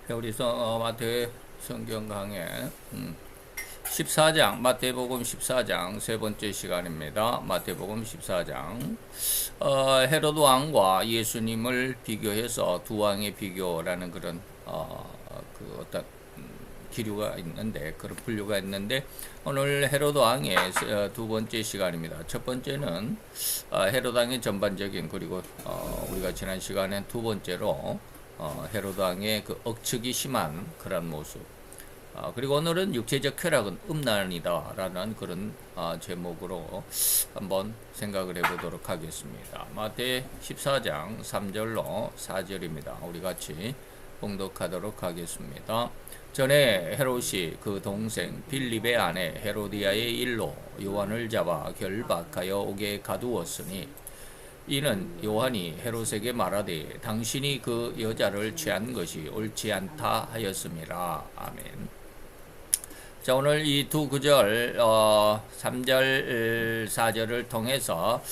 우리 마태 성경 강해 14장 마태복음 14장 세 번째 시간입니다. 마태복음 14장 헤로드 왕과 예수님을 비교해서 두 왕의 비교라는 그런 어떤 기류가 있는데 그런 분류가 있는데 오늘 헤로드 왕의 두 번째 시간입니다. 첫 번째는 헤로드 왕의 전반적인 그리고 우리가 지난 시간에 두 번째로 헤로드 왕의 그 억측이 심한 그런 모습. 그리고 오늘은 육체적 쾌락은 음란이다라는 그런 제목으로 한번 생각을 해보도록 하겠습니다. 마태 14장 3절로 4절입니다. 우리 같이 봉독하도록 하겠습니다. 전에 헤롯이 그 동생 빌립의 아내 헤로디아의 일로 요한을 잡아 결박하여 옥에 가두었으니 이는 요한이 헤롯에게 말하되 당신이 그 여자를 취한 것이 옳지 않다 하였음이라. 아멘. 자, 오늘 이 두 구절 3절 4절을 통해서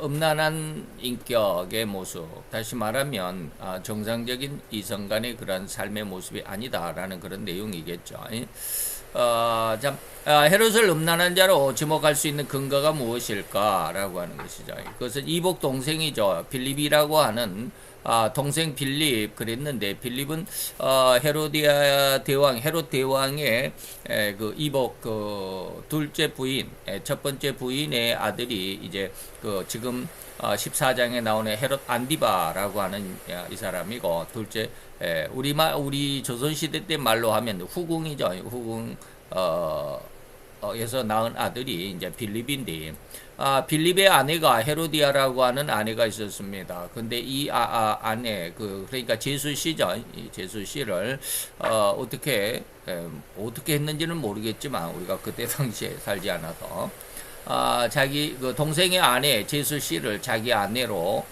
음란한 인격의 모습, 다시 말하면 정상적인 이성 간의 그런 삶의 모습이 아니다라는 그런 내용이겠죠. 헤롯을 음란한 자로 지목할 수 있는 근거가 무엇일까라고 하는 것이죠. 그것은 이복 동생이죠. 빌립이라고 하는 동생 빌립 그랬는데 빌립은 헤로디아 대왕 헤롯 대왕의 그 이복 그 둘째 부인 첫 번째 부인의 아들이 이제 그 지금 14장에 나오는 헤롯 안디바라고 하는 이 사람이고 둘째 우리 조선시대 때 말로 하면 후궁이죠. 후궁 에서 낳은 아들이 이제 빌립인데 빌립의 아내가 헤로디아라고 하는 아내가 있었습니다. 근데 이 아내 그러니까 제수 씨죠. 이 제수 씨를 어떻게 했는지는 모르겠지만 우리가 그때 당시에 살지 않아서 자기 그 동생의 아내 제수 씨를 자기 아내로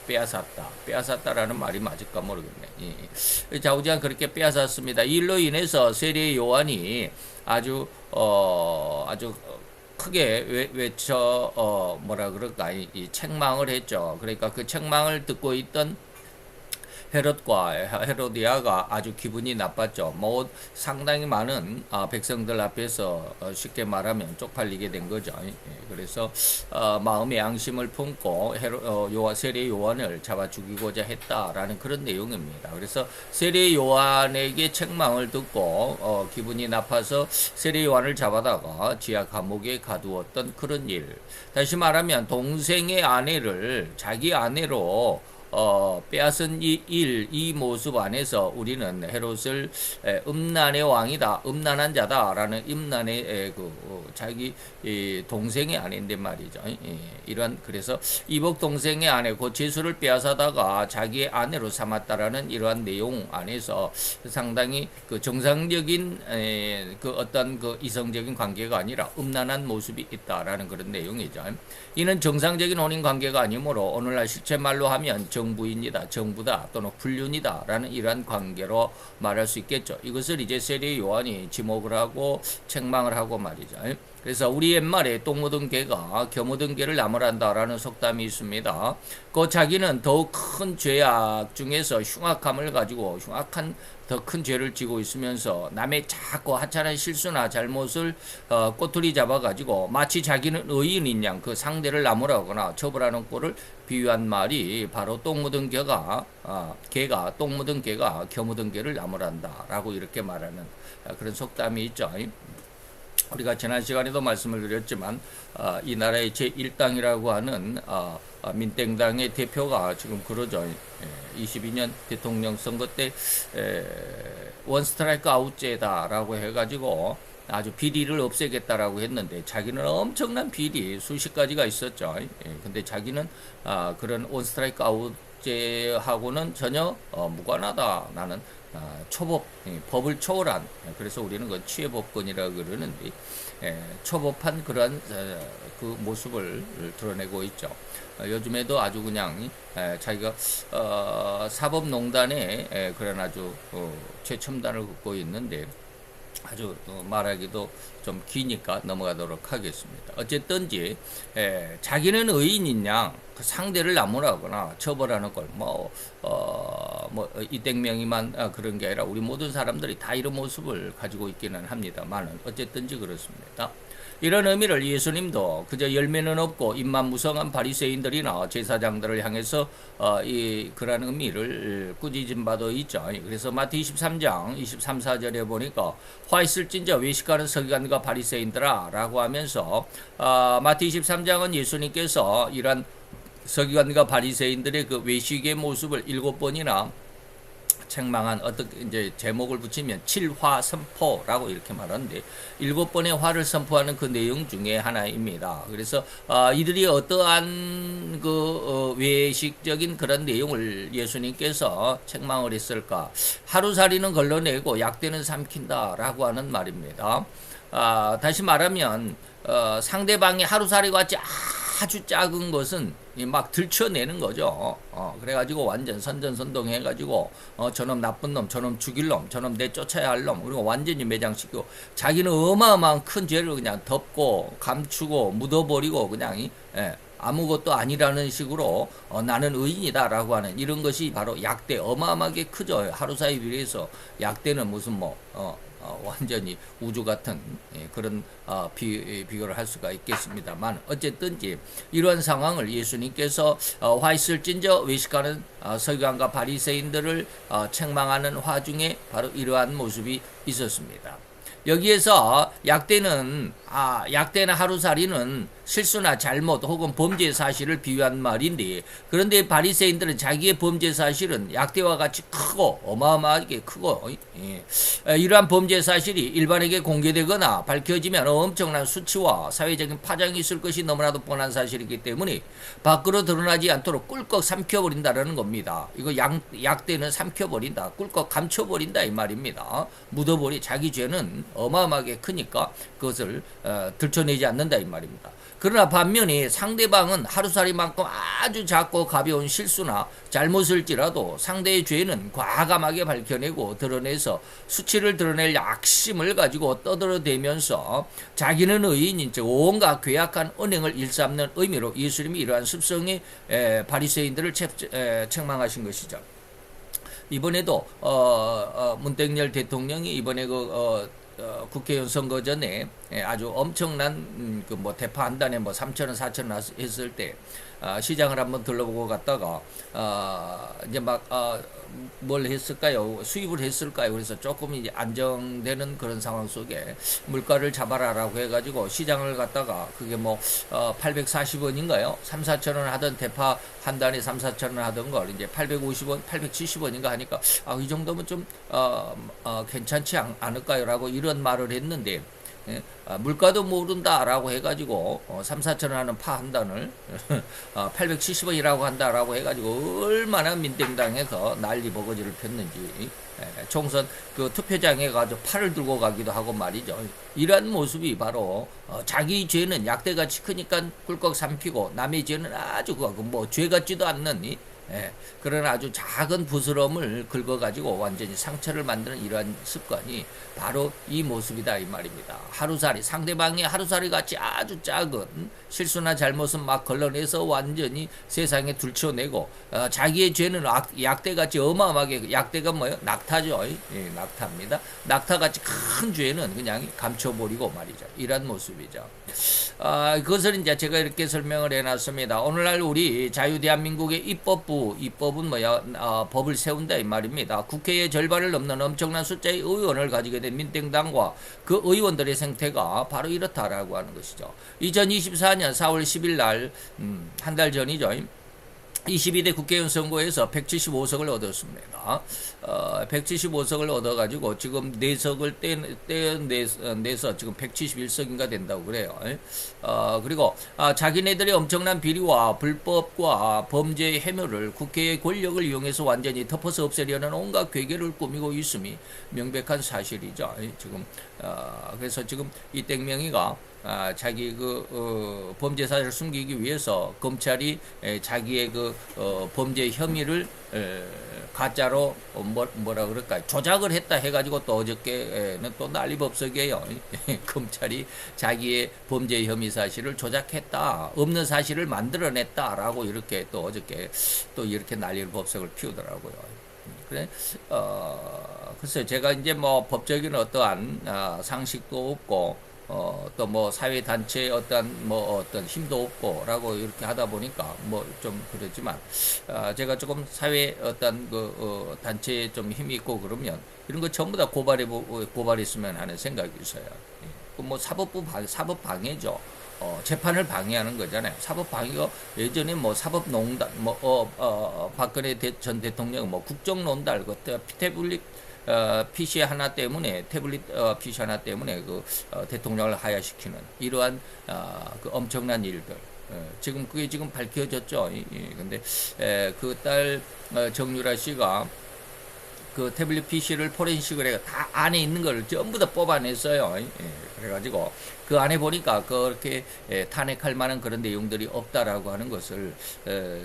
빼앗았다라는 말이 맞을까 모르겠네. 자우지간 그렇게 빼앗았습니다. 이 일로 인해서 세례 요한이 아주 크게 외쳐 뭐라 그럴까 이 책망을 했죠. 그러니까 그 책망을 듣고 있던 헤롯과 헤로디아가 아주 기분이 나빴죠. 뭐 상당히 많은 백성들 앞에서 쉽게 말하면 쪽팔리게 된 거죠. 그래서 마음의 양심을 품고 세례 요한을 잡아 죽이고자 했다라는 그런 내용입니다. 그래서 세례 요한에게 책망을 듣고 기분이 나빠서 세례 요한을 잡아다가 지하 감옥에 가두었던 그런 일. 다시 말하면 동생의 아내를 자기 아내로 빼앗은 이 모습 안에서 우리는 헤롯을 음란의 왕이다, 음란한 자다라는 음란의 자기 동생의 아내인데 말이죠. 이런 그래서 이복 동생의 아내 그 제수를 빼앗아다가 자기의 아내로 삼았다라는 이러한 내용 안에서 상당히 그 정상적인 그 어떤 그 이성적인 관계가 아니라 음란한 모습이 있다라는 그런 내용이죠. 이는 정상적인 혼인 관계가 아니므로 오늘날 실체말로 하면 정부인이다, 정부다 또는 불륜이다라는 이러한 관계로 말할 수 있겠죠. 이것을 이제 세례 요한이 지목을 하고 책망을 하고 말이죠. 그래서 우리 옛말에 똥 묻은 개가 겨 묻은 개를 나무란다라는 속담이 있습니다. 그 자기는 더욱 큰 죄악 중에서 흉악함을 가지고 흉악한 더 큰 죄를 지고 있으면서 남의 자꾸 하찮은 실수나 잘못을 꼬투리 잡아가지고 마치 자기는 의인인 양 그 상대를 나무라거나 처벌하는 꼴을 비유한 말이 바로 똥 묻은 개가 똥 묻은 개가 겨 묻은 개를 나무란다라고 이렇게 말하는 그런 속담이 있죠. 우리가 지난 시간에도 말씀을 드렸지만 이 나라의 제1당이라고 하는 민땡당의 대표가 지금 그러죠. 22년 대통령 선거 때 원 스트라이크 아웃제다라고 해가지고 아주 비리를 없애겠다라고 했는데 자기는 엄청난 비리 수십 가지가 있었죠. 근데 자기는 그런 원 스트라이크 아웃제하고는 전혀 무관하다. 나는 초법, 법을 초월한, 그래서 우리는 그 취해법권이라고 그러는데, 초법한 그러한 그 모습을 드러내고 있죠. 요즘에도 아주 그냥 자기가 사법농단에 그런 아주 최첨단을 긋고 있는데, 아주 말하기도 좀 기니까 넘어가도록 하겠습니다. 어쨌든지 자기는 의인인 양 그 상대를 나무라거나 처벌하는 걸 이땡명이만 그런 게 아니라 우리 모든 사람들이 다 이런 모습을 가지고 있기는 합니다만 어쨌든지 그렇습니다. 이런 의미를 예수님도 그저 열매는 없고 입만 무성한 바리새인들이나 제사장들을 향해서 그런 의미를 꾸짖은 바도 있죠. 그래서 마태 23장 23, 4절에 보니까 화 있을진저 외식하는 서기관과 바리새인들아 라고 하면서 마태 23장은 예수님께서 이런 서기관과 바리새인들의 그 외식의 모습을 7번이나 책망한 어떻게 이제 제목을 붙이면 칠화 선포라고 이렇게 말하는데 7번의 화를 선포하는 그 내용 중에 하나입니다. 그래서 이들이 어떠한 그 외식적인 그런 내용을 예수님께서 책망을 했을까? 하루살이는 걸러내고 약대는 삼킨다라고 하는 말입니다. 다시 말하면 상대방이 하루살이와 같이 아주 작은 것은 막 들춰내는 거죠. 그래가지고 완전 선전선동해가지고 저놈 나쁜 놈, 저놈 죽일 놈, 저놈 내쫓아야 할 놈, 그리고 완전히 매장시키고 자기는 어마어마한 큰 죄를 그냥 덮고 감추고 묻어버리고 그냥 아무것도 아니라는 식으로 나는 의인이다라고 하는 이런 것이 바로 약대 어마어마하게 크죠. 하루 사이 비례해서 약대는 무슨 완전히 우주 같은 그런 비교를 할 수가 있겠습니다만 어쨌든지 이러한 상황을 예수님께서 화 있을진저 외식하는 서기관과 바리새인들을 책망하는 화 중에 바로 이러한 모습이 있었습니다. 여기에서 약대는 하루살이는 실수나 잘못 혹은 범죄 사실을 비유한 말인데 그런데 바리새인들은 자기의 범죄 사실은 약대와 같이 크고 어마어마하게 크고 이러한 범죄 사실이 일반에게 공개되거나 밝혀지면 엄청난 수치와 사회적인 파장이 있을 것이 너무나도 뻔한 사실이기 때문에 밖으로 드러나지 않도록 꿀꺽 삼켜버린다는 겁니다. 이거 약대는 삼켜버린다, 꿀꺽 감춰버린다 이 말입니다. 묻어버리 자기 죄는 어마어마하게 크니까 그것을 들춰내지 않는다 이 말입니다. 그러나 반면에 상대방은 하루살이만큼 아주 작고 가벼운 실수나 잘못을지라도 상대의 죄는 과감하게 밝혀내고 드러내서 수치를 드러낼 약심을 가지고 떠들어대면서 자기는 의인인 즉 온갖 괴악한 언행을 일삼는 의미로 예수님이 이러한 습성의 바리새인들을 책망하신 것이죠. 이번에도 문땡열 대통령이 이번에 국회의원 선거 전에 아주 엄청난 대파 한 단에 3,000원, 4,000원 했을 때 시장을 한번 둘러보고 갔다가 이제 뭘 했을까요? 수입을 했을까요? 그래서 조금 이제 안정되는 그런 상황 속에 물가를 잡아라라고 해가지고 시장을 갔다가 그게 840원인가요? 3, 4천 원 하던 대파 한 단에 3, 4천 원 하던 걸 이제 850원, 870원인가 하니까 이 정도면 좀 괜찮지 않을까요? 라고 이런 말을 했는데 물가도 모른다라고 해가지고 3, 4천 원 하는 파 한 단을 870원이라고 한다라고 해가지고 얼마나 민땡당에서 난리 버거지를 폈는지 총선 그 투표장에 가서 팔을 들고 가기도 하고 말이죠. 이러한 모습이 바로 자기 죄는 약대같이 크니까 꿀꺽 삼키고 남의 죄는 아주 죄 같지도 않는 그런 아주 작은 부스럼을 긁어가지고 완전히 상처를 만드는 이러한 습관이 바로 이 모습이다 이 말입니다. 하루살이 상대방이 하루살이 같이 아주 작은 실수나 잘못은 막 걸러내서 완전히 세상에 들춰내고 자기의 죄는 약대같이 어마어마하게 약대가 낙타죠. 낙타입니다. 낙타같이 큰 죄는 그냥 감춰버리고 말이죠. 이런 모습이죠. 그것을 이제 제가 이렇게 설명을 해놨습니다. 오늘날 우리 자유대한민국의 입법은 법을 세운다 이 말입니다. 국회의 절반을 넘는 엄청난 숫자의 의원을 가지게 된 민땡당과 그 의원들의 생태가 바로 이렇다라고 하는 것이죠. 2024년 4월 10일 날 한 달 전이죠. 22대 국회의원 선거에서 175석을 얻었습니다. 175석을 얻어가지고 지금 4석을 떼내서 지금 171석인가 된다고 그래요. 그리고 자기네들의 엄청난 비리와 불법과 범죄의 해묘를 국회의 권력을 이용해서 완전히 덮어서 없애려는 온갖 괴계를 꾸미고 있음이 명백한 사실이죠. 지금 그래서 지금 이땡명이가 자기 범죄 사실을 숨기기 위해서 검찰이 자기의 범죄 혐의를 가짜로 뭐라 그럴까 조작을 했다 해가지고 또 어저께는 또 난리법석이에요. 검찰이 자기의 범죄 혐의 사실을 조작했다, 없는 사실을 만들어냈다라고 이렇게 또 어저께 또 이렇게 난리법석을 피우더라고요. 그래, 글쎄요, 제가 이제 뭐 법적인 어떠한 상식도 없고, 또 뭐 사회단체의 어떤 힘도 없고라고 이렇게 하다 보니까 뭐 좀 그렇지만, 제가 조금 사회 단체에 좀 힘이 있고 그러면 이런 거 전부 다 고발했으면 하는 생각이 있어요. 뭐 사법 방해죠. 재판을 방해하는 거잖아요. 사법 방해가 예전에 뭐 사법농단, 박근혜 전 대통령 뭐 국정농단, 태블릿 PC 하나 때문에 PC 하나 때문에 대통령을 하야시키는 이러한 엄청난 일들. 지금 그게 지금 밝혀졌죠. 근데 그 딸 정유라 씨가 그 태블릿 PC를 포렌식을 해가 다 안에 있는 걸 전부 다 뽑아냈어요. 그래가지고 그 안에 보니까 그렇게 탄핵할 만한 그런 내용들이 없다라고 하는 것을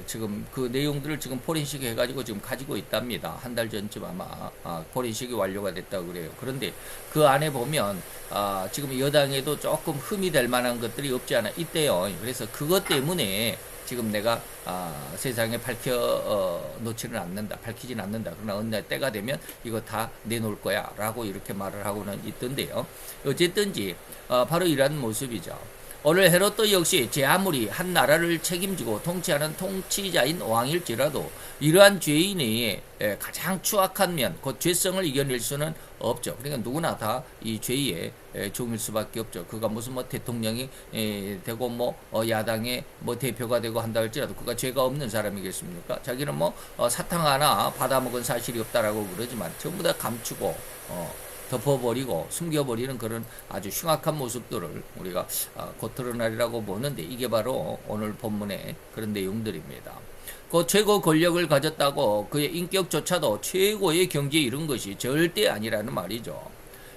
지금 그 내용들을 지금 포렌식 해가지고 지금 가지고 있답니다. 한 달 전쯤 아마 포렌식이 완료가 됐다고 그래요. 그런데 그 안에 보면 지금 여당에도 조금 흠이 될 만한 것들이 없지 않아 있대요. 그래서 그것 때문에 지금 내가 세상에 놓지는 않는다, 밝히진 않는다. 그러나 어느 날 때가 되면 이거 다 내놓을 거야 라고 이렇게 말을 하고는 있던데요. 어쨌든지 바로 이러한 모습이죠. 오늘 헤롯도 역시 제 아무리 한 나라를 책임지고 통치하는 통치자인 왕일지라도 이러한 죄인의 가장 추악한 면, 그 죄성을 이겨낼 수는 없죠. 그러니까 누구나 다 이 죄의 종일 수밖에 없죠. 그가 무슨 뭐 대통령이 되고 뭐 야당의 뭐 대표가 되고 한다 할지라도 그가 죄가 없는 사람이겠습니까? 자기는 뭐 사탕 하나 받아먹은 사실이 없다라고 그러지만 전부 다 감추고 덮어버리고 숨겨버리는 그런 아주 흉악한 모습들을 우리가 곧 드러나리라고 보는데, 이게 바로 오늘 본문의 그런 내용들입니다. 그 최고 권력을 가졌다고 그의 인격조차도 최고의 경지에 이른 것이 절대 아니라는 말이죠.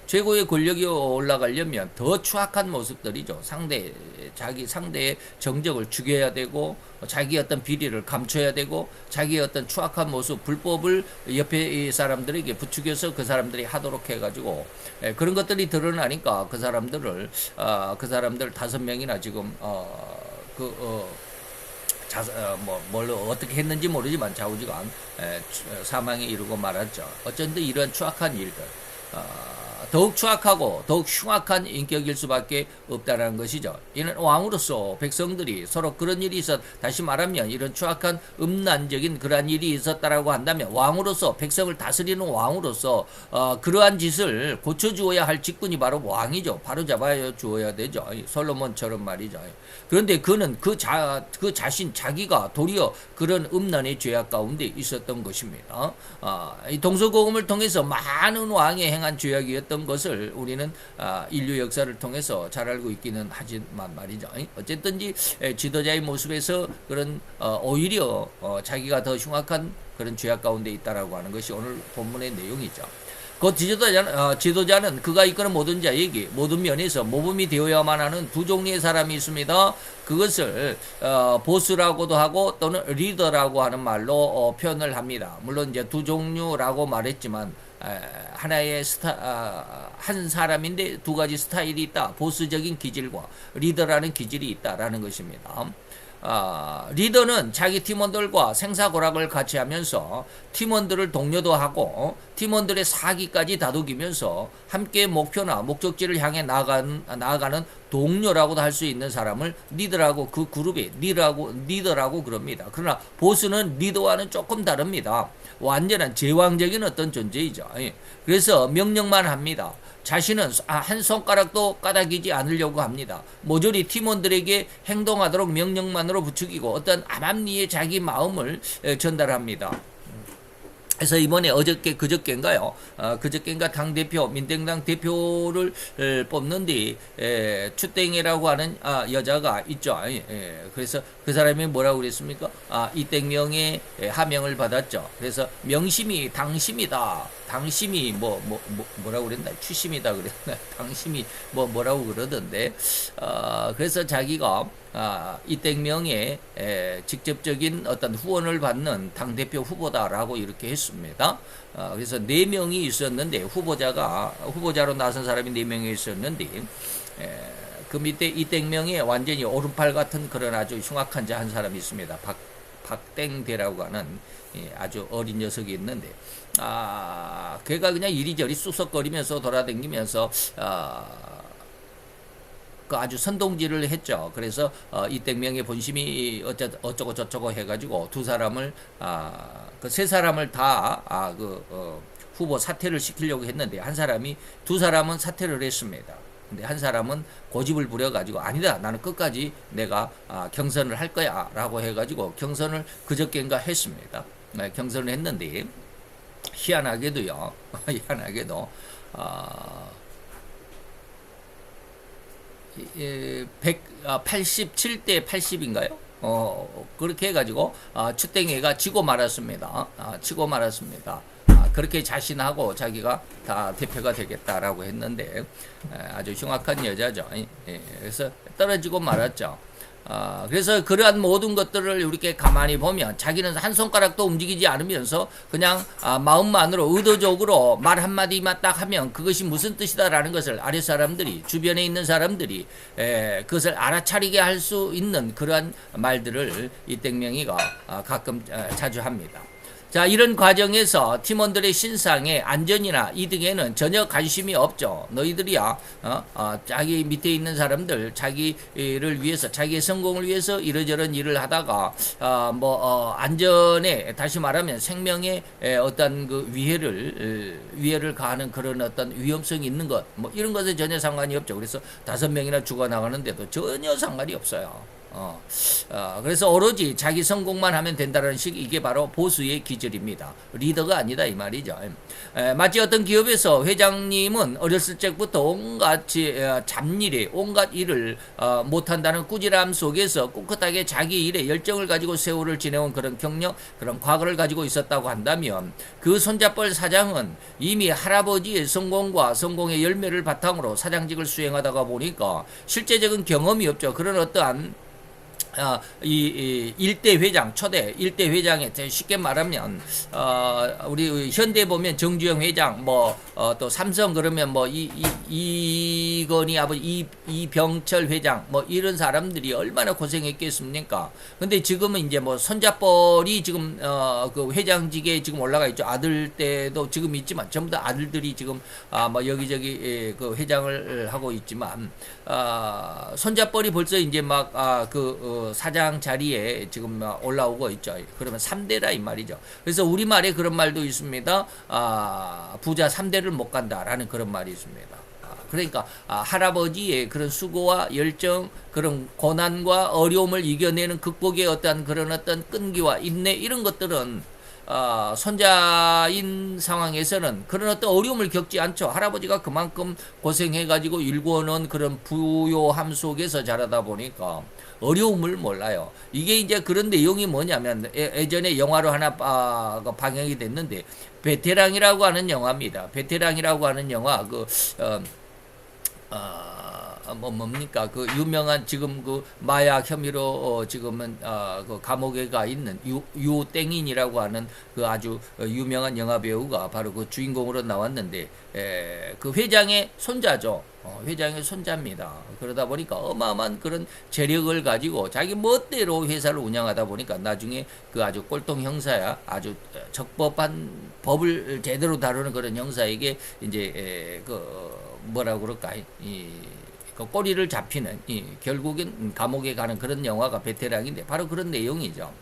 최고의 권력이 올라가려면 더 추악한 모습들이죠. 상대의 정적을 죽여야 되고, 자기의 어떤 비리를 감춰야 되고, 자기의 어떤 추악한 모습, 불법을 옆에 사람들에게 부추겨서 그 사람들이 하도록 해가지고, 그런 것들이 드러나니까 그 사람들 5명이나 지금, 뭘 어떻게 했는지 모르지만 좌우지간 사망에 이르고 말았죠. 어쩐든 이런 추악한 일들, 더욱 추악하고 더욱 흉악한 인격일 수밖에 없다는 것이죠. 이는 왕으로서 백성들이 서로 그런 일이 다시 말하면 이런 추악한 음란적인 그러한 일이 있었다라고 한다면 왕으로서 백성을 다스리는 왕으로서 그러한 짓을 고쳐주어야 할 직분이 바로 왕이죠. 바로 잡아 주어야 되죠. 솔로몬처럼 말이죠. 그런데 그는 자기가 도리어 그런 음란의 죄악 가운데 있었던 것입니다. 이 동서고금을 통해서 많은 왕이 행한 죄악이었던 것을 우리는 인류 역사를 통해서 잘 알고 있기는 하지만 말이죠. 어쨌든지 지도자의 모습에서 그런 오히려 자기가 더 흉악한 그런 죄악 가운데 있다라고 하는 것이 오늘 본문의 내용이죠. 그 지도자는 그가 이끄는 모든 자에게 모든 면에서 모범이 되어야만 하는 두 종류의 사람이 있습니다. 그것을 보스라고도 하고 또는 리더라고 하는 말로 표현을 합니다. 물론 이제 두 종류라고 말했지만 하나의 한 사람인데 두 가지 스타일이 있다. 보스적인 기질과 리더라는 기질이 있다라는 것입니다. 리더는 자기 팀원들과 생사고락을 같이 하면서 팀원들을 독려도 하고 팀원들의 사기까지 다독이면서 함께 목표나 목적지를 향해 나아가는 동료라고도 할 수 있는 사람을 리더라고, 그 그룹의 리더라고 그럽니다. 그러나 보스는 리더와는 조금 다릅니다. 완전한 제왕적인 어떤 존재이죠. 그래서 명령만 합니다. 자신은 한 손가락도 까닥이지 않으려고 합니다. 모조리 팀원들에게 행동하도록 명령만으로 부추기고 어떤 암암리에 자기 마음을 전달합니다. 그래서 이번에 그저께인가 당대표, 민정당 대표를 뽑는데, 추땡이라고 하는 여자가 있죠. 그래서 그 사람이 뭐라고 그랬습니까? 이땡명의 하명을 받았죠. 그래서 명심이 당심이다. 당심이 뭐라고 그랬나? 추심이다 그랬나? 당심이 뭐라고 그러던데. 그래서 자기가 이땡명의 직접적인 어떤 후원을 받는 당대표 후보다라고 이렇게 했습니다. 그래서 4명이 있었는데 후보자로 나선 사람이 4명이 있었는데 그 밑에 이땡명의 완전히 오른팔 같은 그런 아주 흉악한 자 한 사람이 있습니다. 박땡대라고 하는 아주 어린 녀석이 있는데 걔가 그냥 이리저리 쑥덕거리면서 돌아다니면서 그 아주 선동질을 했죠. 그래서 이땡명의 본심이 어쩌고 저쩌고 해가지고 두 사람을 그 세 사람을 다 후보 사퇴를 시키려고 했는데 두 사람은 사퇴를 했습니다. 근데 한 사람은 고집을 부려가지고 아니다 나는 끝까지 내가 경선을 할 거야 라고 해가지고 경선을 그저께인가 했습니다. 경선을 했는데 희한하게도요. 희한하게도 187대 80인가요? 그렇게 해가지고 추땡이가 지고 말았습니다. 지고 말았습니다. 그렇게 자신하고 자기가 다 대표가 되겠다라고 했는데 아주 흉악한 여자죠. 그래서 떨어지고 말았죠. 그래서 그러한 모든 것들을 이렇게 가만히 보면 자기는 한 손가락도 움직이지 않으면서 그냥 마음만으로 의도적으로 말 한마디만 딱 하면 그것이 무슨 뜻이다라는 것을 아랫사람들이 주변에 있는 사람들이 그것을 알아차리게 할 수 있는 그러한 말들을 이땡명이가 가끔 자주 합니다. 자, 이런 과정에서 팀원들의 신상의 안전이나 이득에는 전혀 관심이 없죠. 너희들이야 자기 밑에 있는 사람들 자기를 위해서 자기의 성공을 위해서 이러저런 일을 하다가 안전에 다시 말하면 생명에 어떤 그 위해를 가하는 그런 어떤 위험성이 있는 것 이런 것에 전혀 상관이 없죠. 그래서 5명이나 죽어나가는데도 전혀 상관이 없어요. 그래서 오로지 자기 성공만 하면 된다는 식 이게 바로 보수의 기질입니다. 리더가 아니다 이 말이죠. 마치 어떤 기업에서 회장님은 어렸을 적부터 온갖 잡일에 온갖 일을 못한다는 꾸지람 속에서 꿋꿋하게 자기 일에 열정을 가지고 세월을 지내온 그런 경력 그런 과거를 가지고 있었다고 한다면 그 손잡벌 사장은 이미 할아버지의 성공과 성공의 열매를 바탕으로 사장직을 수행하다가 보니까 실제적인 경험이 없죠. 그런 어떠한 이 일대 회장, 초대 일대 회장에 쉽게 말하면 우리 현대 보면 정주영 회장, 또 삼성 그러면 이건희 아버지 이병철 회장, 이런 사람들이 얼마나 고생했겠습니까? 근데 지금은 이제 손잡벌이 지금 그 회장직에 지금 올라가 있죠. 아들 때도 지금 있지만 전부 다 아들들이 지금 여기저기 그 회장을 하고 있지만 손잡벌이 벌써 이제 사장 자리에 지금 올라오고 있죠. 그러면 3대라 이 말이죠. 그래서 우리말에 그런 말도 있습니다. 부자 3대를 못 간다라는 그런 말이 있습니다. 그러니까 할아버지의 그런 수고와 열정, 그런 고난과 어려움을 이겨내는 극복의 어떤 그런 어떤 끈기와 인내 이런 것들은 손자인 상황에서는 그런 어떤 어려움을 겪지 않죠. 할아버지가 그만큼 고생해가지고 일궈놓은 그런 부요함 속에서 자라다 보니까 어려움을 몰라요. 이게 이제 그런 내용이 뭐냐면 예전에 영화로 하나 방영이 됐는데 베테랑이라고 하는 영화입니다. 베테랑이라고 하는 영화 뭡니까? 그 유명한 지금 그 마약 혐의로 지금은 그 감옥에 가 있는 유땡인이라고 하는 그 아주 유명한 영화 배우가 바로 그 주인공으로 나왔는데 그 회장의 손자죠. 회장의 손자입니다. 그러다 보니까 어마어마한 그런 재력을 가지고 자기 멋대로 회사를 운영하다 보니까 나중에 그 아주 꼴통 형사야 아주 적법한 법을 제대로 다루는 그런 형사에게 이제 뭐라고 그럴까 그 꼬리를 잡히는 결국엔 감옥에 가는 그런 영화가 베테랑인데 바로 그런 내용이죠.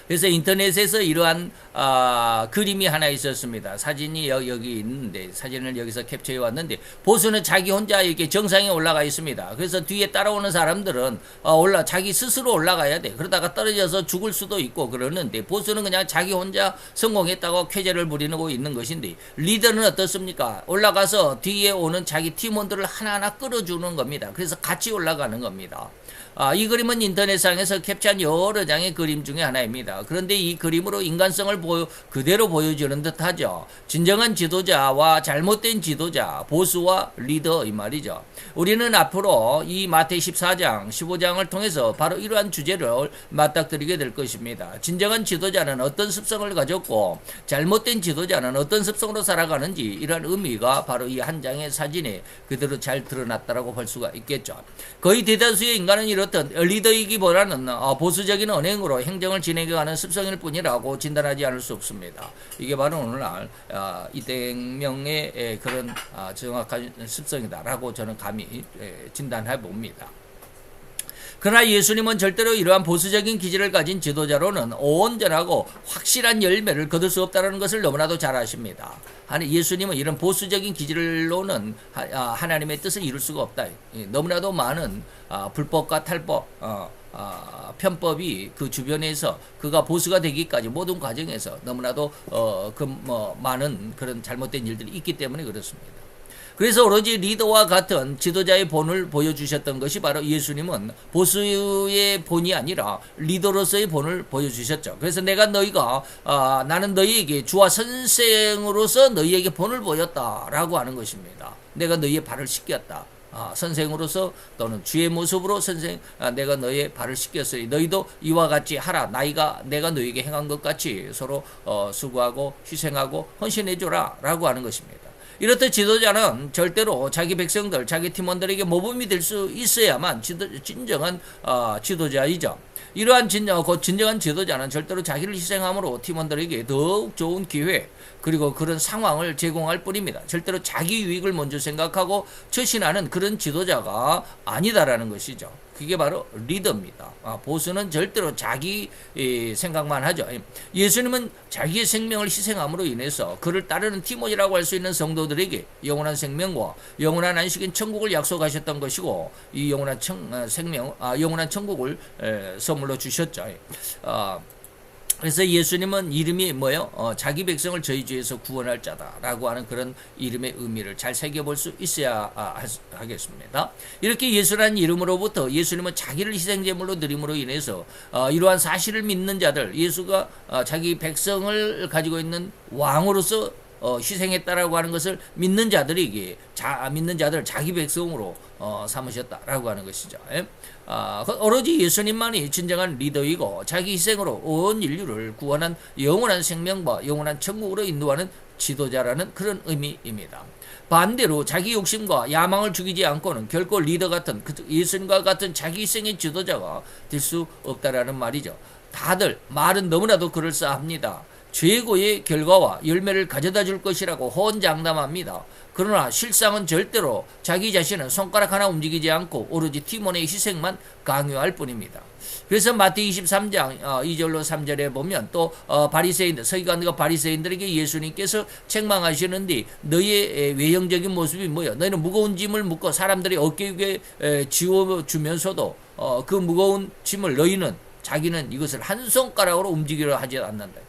그래서 인터넷에서 이러한 그림이 하나 있었습니다. 사진이 여기 있는데 사진을 여기서 캡처해 왔는데 보수는 자기 혼자 이렇게 정상에 올라가 있습니다. 그래서 뒤에 따라오는 사람들은 자기 스스로 올라가야 돼. 그러다가 떨어져서 죽을 수도 있고 그러는데 보수는 그냥 자기 혼자 성공했다고 쾌재를 부리고 있는 것인데 리더는 어떻습니까? 올라가서 뒤에 오는 자기 팀원들을 하나하나 끌어주는 겁니다. 그래서 같이 올라가는 겁니다. 이 그림은 인터넷상에서 캡처한 여러 장의 그림 중에 하나입니다. 그런데 이 그림으로 인간성을 그대로 보여주는 듯하죠. 진정한 지도자와 잘못된 지도자, 보수와 리더 이 말이죠. 우리는 앞으로 이 마태 14장, 15장을 통해서 바로 이러한 주제를 맞닥뜨리게 될 것입니다. 진정한 지도자는 어떤 습성을 가졌고 잘못된 지도자는 어떤 습성으로 살아가는지 이러한 의미가 바로 이 한 장의 사진에 그대로 잘 드러났다고 볼 수가 있겠죠. 거의 대다수의 인간은 이렇듯 리더이기보다는 보수적인 언행으로 행정을 진행해가는 습성일 뿐이라고 진단하지 않을 수 없습니다. 이게 바로 오늘날 이땡명의 그런 정확한 습성이다라고 저는 감히 진단해 봅니다. 그러나 예수님은 절대로 이러한 보수적인 기질을 가진 지도자로는 온전하고 확실한 열매를 거둘 수 없다는 것을 너무나도 잘 아십니다. 예수님은 이런 보수적인 기질로는 하나님의 뜻을 이룰 수가 없다. 너무나도 많은 불법과 탈법, 편법이 그 주변에서 그가 보수가 되기까지 모든 과정에서 너무나도 많은 그런 잘못된 일들이 있기 때문에 그렇습니다. 그래서 오로지 리더와 같은 지도자의 본을 보여주셨던 것이 바로 예수님은 보수의 본이 아니라 리더로서의 본을 보여주셨죠. 그래서 나는 너희에게 주와 선생으로서 너희에게 본을 보였다라고 하는 것입니다. 내가 너희의 발을 씻겼다. 선생으로서 또는 주의 모습으로 내가 너의 발을 씻겼으니 너희도 이와 같이 하라. 내가 너희에게 행한 것 같이 서로 수고하고 희생하고 헌신해줘라 라고 하는 것입니다. 이렇듯 지도자는 절대로 자기 백성들, 자기 팀원들에게 모범이 될 수 있어야만 진정한 지도자이죠. 이러한 진정한 지도자는 절대로 자기를 희생함으로 팀원들에게 더욱 좋은 기회 그리고 그런 상황을 제공할 뿐입니다. 절대로 자기 유익을 먼저 생각하고 처신하는 그런 지도자가 아니다라는 것이죠. 그게 바로 리더입니다. 보수는 절대로 자기 생각만 하죠. 예수님은 자기의 생명을 희생함으로 인해서 그를 따르는 팀원이라고 할 수 있는 성도들에게 영원한 생명과 영원한 안식인 천국을 약속하셨던 것이고 이 영원한 천국을 선물로 주셨죠. 그래서 예수님은 이름이 자기 백성을 저희 죄에서 구원할 자다라고 하는 그런 이름의 의미를 잘 새겨볼 수 있어야 하겠습니다. 이렇게 예수라는 이름으로부터 예수님은 자기를 희생제물로 드림으로 인해서 이러한 사실을 믿는 자들, 예수가 자기 백성을 가지고 있는 왕으로서 희생했다라고 하는 것을 믿는 자들에게 믿는 자들을 자기 백성으로 삼으셨다라고 하는 것이죠. 오로지 예수님만이 진정한 리더이고 자기 희생으로 온 인류를 구원한 영원한 생명과 영원한 천국으로 인도하는 지도자라는 그런 의미입니다. 반대로 자기 욕심과 야망을 죽이지 않고는 결코 리더 같은 예수님과 같은 자기 희생의 지도자가 될 수 없다라는 말이죠. 다들 말은 너무나도 그럴싸합니다. 최고의 결과와 열매를 가져다 줄 것이라고 호언장담합니다. 그러나 실상은 절대로 자기 자신은 손가락 하나 움직이지 않고 오로지 팀원의 희생만 강요할 뿐입니다. 그래서 마태 23장 2절로 3절에 보면 또 서기관들과 바리새인들에게 예수님께서 책망하시는데 너희의 외형적인 모습이 뭐야? 너희는 무거운 짐을 묶어 사람들이 어깨 위에 지워주면서도 그 무거운 짐을 자기는 이것을 한 손가락으로 움직이려 하지 않는다.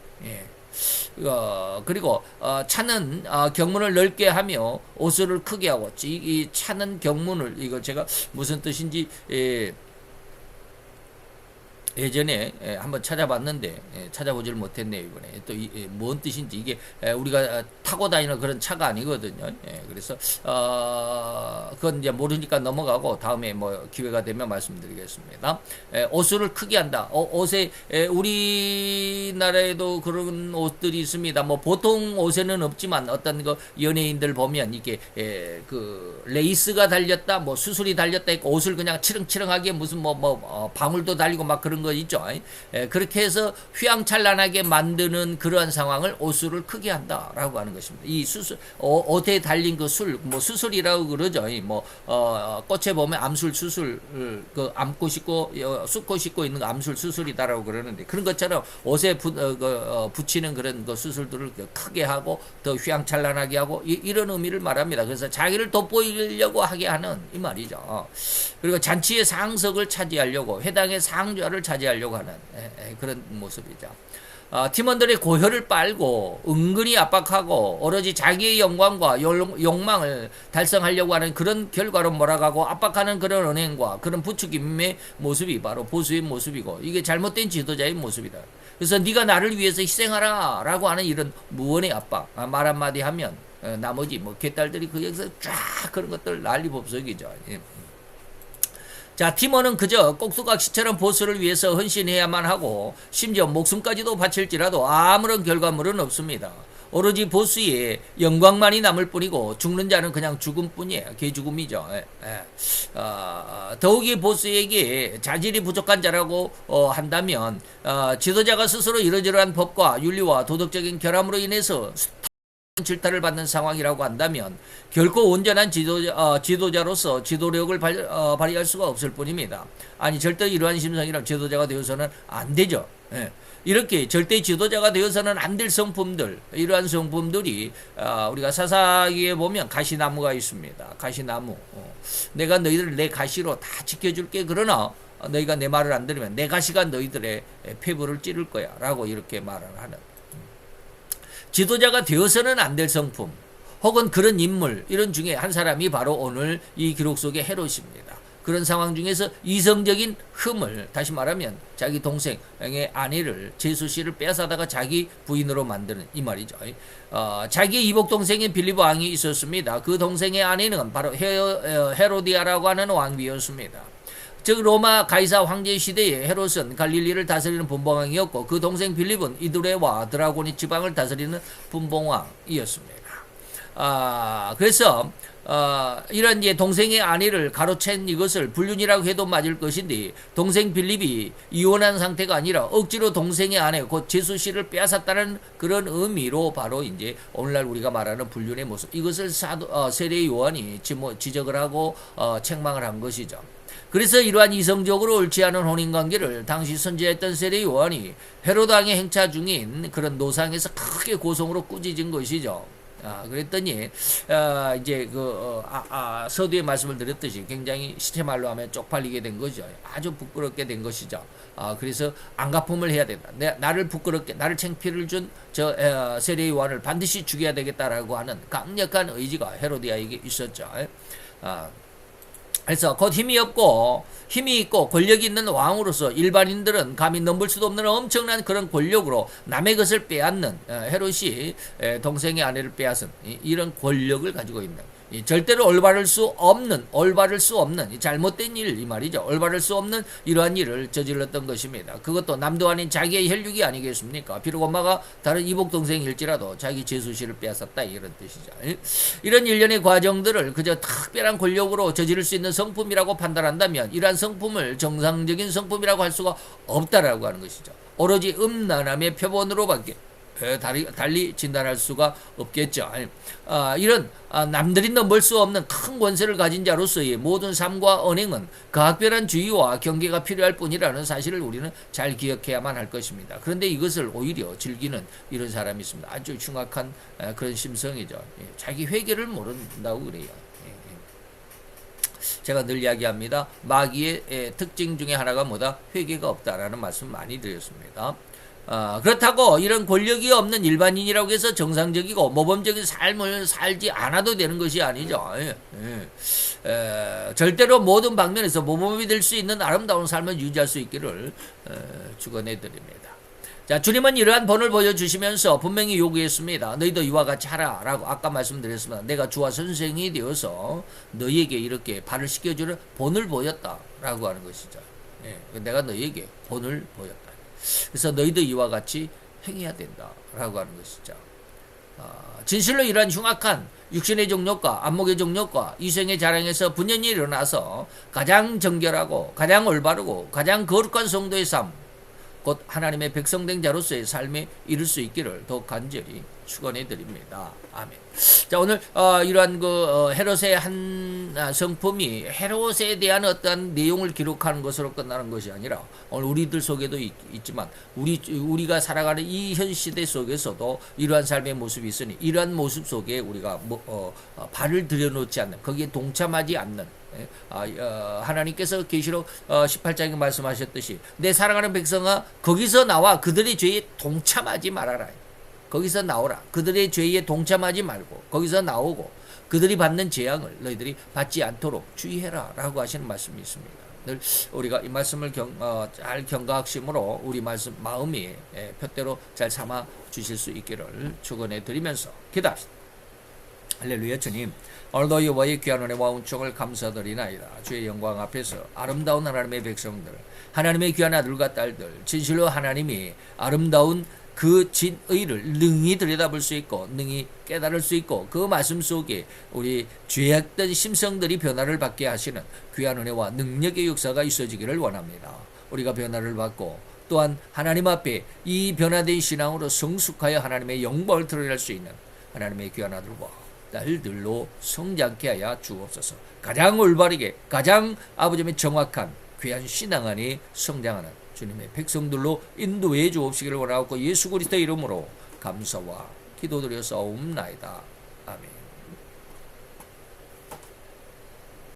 그리고 차는 경문을 넓게 하며 오수를 크게 하고 이 차는 경문을 이거 제가 무슨 뜻인지 예전에 한번 찾아봤는데 찾아보질 못했네요. 이번에 또 뭔 뜻인지 이게 우리가 타고 다니는 그런 차가 아니거든요. 그래서 그건 이제 모르니까 넘어가고 다음에 뭐 기회가 되면 말씀드리겠습니다. 옷을 크게 한다. 옷에 우리나라에도 그런 옷들이 있습니다. 뭐 보통 옷에는 없지만 어떤 그 연예인들 보면 이게 그 레이스가 달렸다, 뭐 수술이 달렸다 있고 옷을 그냥 치렁치렁하게 무슨 방울도 달리고 막 그런 거 있죠. 그렇게 해서 휘황찬란하게 만드는 그러한 상황을 오수를 크게 한다라고 하는 것입니다. 이 수술, 옷에 달린 그 술, 뭐 수술이라고 그러죠. 꽃에 보면 암술 수술, 그 암고 씻고, 숫고 씻고 있는 거 암술 수술이다라고 그러는데, 그런 것처럼 옷에 붙이는 그런 그 수술들을 크게 하고 더 휘황찬란하게 하고 이런 의미를 말합니다. 그래서 자기를 돋보이려고 하게 하는 이 말이죠. 그리고 잔치의 상석을 차지하려고, 회당의 상좌를 차지하려고 하는 그런 모습이죠. 팀원들의 고혈을 빨고 은근히 압박하고 오로지 자기의 영광과 욕망을 달성하려고 하는 그런 결과로 몰아가고 압박하는 그런 언행과 그런 부추김의 모습이 바로 보수의 모습이고, 이게 잘못된 지도자의 모습이다. 그래서 네가 나를 위해서 희생하라 라고 하는 이런 무언의 압박, 말 한마디 하면 나머지 뭐 개딸들이 그 여기서 쫙 그런 것들 난리법석이죠. 자, 팀원은 그저 꼭두각시처럼 보스를 위해서 헌신해야만 하고 심지어 목숨까지도 바칠지라도 아무런 결과물은 없습니다. 오로지 보스의 영광만이 남을 뿐이고 죽는 자는 그냥 죽음뿐이에요. 개죽음이죠. 더욱이 보스에게 자질이 부족한 자라고 한다면 지도자가 스스로 이러저러한 법과 윤리와 도덕적인 결함으로 인해서 질타를 받는 상황이라고 한다면 결코 온전한 지도자로서 지도력을 발휘할 수가 없을 뿐입니다. 아니, 절대 이러한 심성이랑 지도자가 되어서는 안 되죠. 이렇게 절대 지도자가 되어서는 안 될 성품들, 이러한 성품들이 우리가 사사기에 보면 가시나무가 있습니다. 가시나무. 내가 너희들을 내 가시로 다 지켜줄게. 그러나 너희가 내 말을 안 들으면 내 가시가 너희들의 폐부를 찌를 거야 라고 이렇게 말을 하는, 지도자가 되어서는 안 될 성품 혹은 그런 인물, 이런 중에 한 사람이 바로 오늘 이 기록 속의 헤롯입니다. 그런 상황 중에서 이성적인 흠을, 다시 말하면 자기 동생의 아내를, 제수씨를 빼앗아다가 자기 부인으로 만드는 이 말이죠. 자기의 이복 동생인 빌립 왕이 있었습니다. 그 동생의 아내는 바로 헤로디아라고 하는 왕비였습니다. 즉 로마 가이사 황제 시대에 헤롯은 갈릴리를 다스리는 분봉왕이었고 그 동생 빌립은 이두레와 드라고니 지방을 다스리는 분봉왕이었습니다. 그래서 이런 이제 동생의 아내를 가로챈 이것을 불륜이라고 해도 맞을 것인데, 동생 빌립이 이혼한 상태가 아니라 억지로 동생의 아내 곧 제수 씨를 빼앗았다는 그런 의미로 바로 이제 오늘날 우리가 말하는 불륜의 모습, 이것을 세례 요한이 지적을 하고 책망을 한 것이죠. 그래서 이러한 이성적으로 옳지 않은 혼인관계를 당시 선지했던 세례 요한이 헤롯 왕의 행차 중인 그런 노상에서 크게 고성으로 꾸짖은 것이죠. 그랬더니 이제 서두에 말씀을 드렸듯이 굉장히 시체말로 하면 쪽팔리게 된 거죠. 아주 부끄럽게 된 것이죠. 그래서 안갚음을 해야 된다. 나를 부끄럽게, 나를 창피를 준 저 세례 요한을 반드시 죽여야 되겠다라고 하는 강력한 의지가 헤로디아에게 있었죠. 그래서 곧 힘이 있고 권력이 있는 왕으로서 일반인들은 감히 넘볼 수도 없는 엄청난 그런 권력으로 남의 것을 빼앗는, 헤롯이 동생의 아내를 빼앗은 이런 권력을 가지고 있는, 절대로 올바를 수 없는 잘못된 일, 이 말이죠. 올바를 수 없는 이러한 일을 저질렀던 것입니다. 그것도 남도 아닌 자기의 혈육이 아니겠습니까? 비록 엄마가 다른 이복 동생일지라도 자기 제수씨를 빼앗았다, 이런 뜻이죠. 이런 일련의 과정들을 그저 특별한 권력으로 저지를 수 있는 성품이라고 판단한다면 이러한 성품을 정상적인 성품이라고 할 수가 없다라고 하는 것이죠. 오로지 음란함의 표본으로밖에 달리 진단할 수가 없겠죠. 이런 남들이 넘볼 수 없는 큰 권세를 가진 자로서의 모든 삶과 언행은 각별한 주의와 경계가 필요할 뿐이라는 사실을 우리는 잘 기억해야만 할 것입니다. 그런데 이것을 오히려 즐기는 이런 사람이 있습니다. 아주 흉악한 그런 심성이죠. 자기 회개를 모른다고 그래요. 제가 늘 이야기합니다. 마귀의 특징 중에 하나가 뭐다? 회개가 없다라는 말씀 많이 드렸습니다. 그렇다고 이런 권력이 없는 일반인이라고 해서 정상적이고 모범적인 삶을 살지 않아도 되는 것이 아니죠. 절대로 모든 방면에서 모범이 될 수 있는 아름다운 삶을 유지할 수 있기를 축원해 드립니다. 자, 주님은 이러한 본을 보여주시면서 분명히 요구했습니다. 너희도 이와 같이 하라 라고 아까 말씀드렸습니다. 내가 주와 선생이 되어서 너희에게 이렇게 발을 씻겨주는 본을 보였다 라고 하는 것이죠. 내가 너희에게 본을 보였다. 그래서 너희도 이와 같이 행해야 된다라고 하는 것이죠. 진실로 이러한 흉악한 육신의 정욕과 안목의 정욕과 이생의 자랑에서 분연히 일어나서 가장 정결하고 가장 올바르고 가장 거룩한 성도의 삶, 곧 하나님의 백성된 자로서의 삶에 이룰 수 있기를 더 간절히 축원해 드립니다. 아멘. 자, 오늘 이러한 헤롯의 한 성품이 헤롯에 대한 어떤 내용을 기록하는 것으로 끝나는 것이 아니라 오늘 우리들 속에도 있지만 우리가 살아가는 이 현 시대 속에서도 이러한 삶의 모습이 있으니 이러한 모습 속에 우리가 발을 들여놓지 않는, 거기에 동참하지 않는, 하나님께서 계시록 18장에 말씀하셨듯이 내 사랑하는 백성아 거기서 나와 그들의 죄에 동참하지 말아라. 거기서 나오라. 그들의 죄에 동참하지 말고 거기서 나오고 그들이 받는 재앙을 너희들이 받지 않도록 주의해라 라고 하시는 말씀이 있습니다. 늘 우리가 이 말씀을 잘 경각심으로 우리 말씀 마음이 표대로 잘 삼아 주실 수 있기를 축원해 드리면서 기도합시다. 할렐루야. 주님, 오늘도 여호와의 귀한 은혜와 은총을 감사드리나이다. 주의 영광 앞에서 아름다운 하나님의 백성들, 하나님의 귀한 아들과 딸들, 진실로 하나님이 아름다운 그 진의를 능히 들여다볼 수 있고 능히 깨달을 수 있고 그 말씀 속에 우리 죄악된 심성들이 변화를 받게 하시는 귀한 은혜와 능력의 역사가 있어지기를 원합니다. 우리가 변화를 받고 또한 하나님 앞에 이 변화된 신앙으로 성숙하여 하나님의 영광을 드러낼 수 있는 하나님의 귀한 아들과 딸들로 성장케 하여 주옵소서. 가장 올바르게 가장 아버지의 정확한 귀한 신앙 안에 성장하는 주님의 백성들로 인도해 주옵시기를 원하고 예수 그리스도의 이름으로 감사와 기도드려 싸움나이다. 아멘.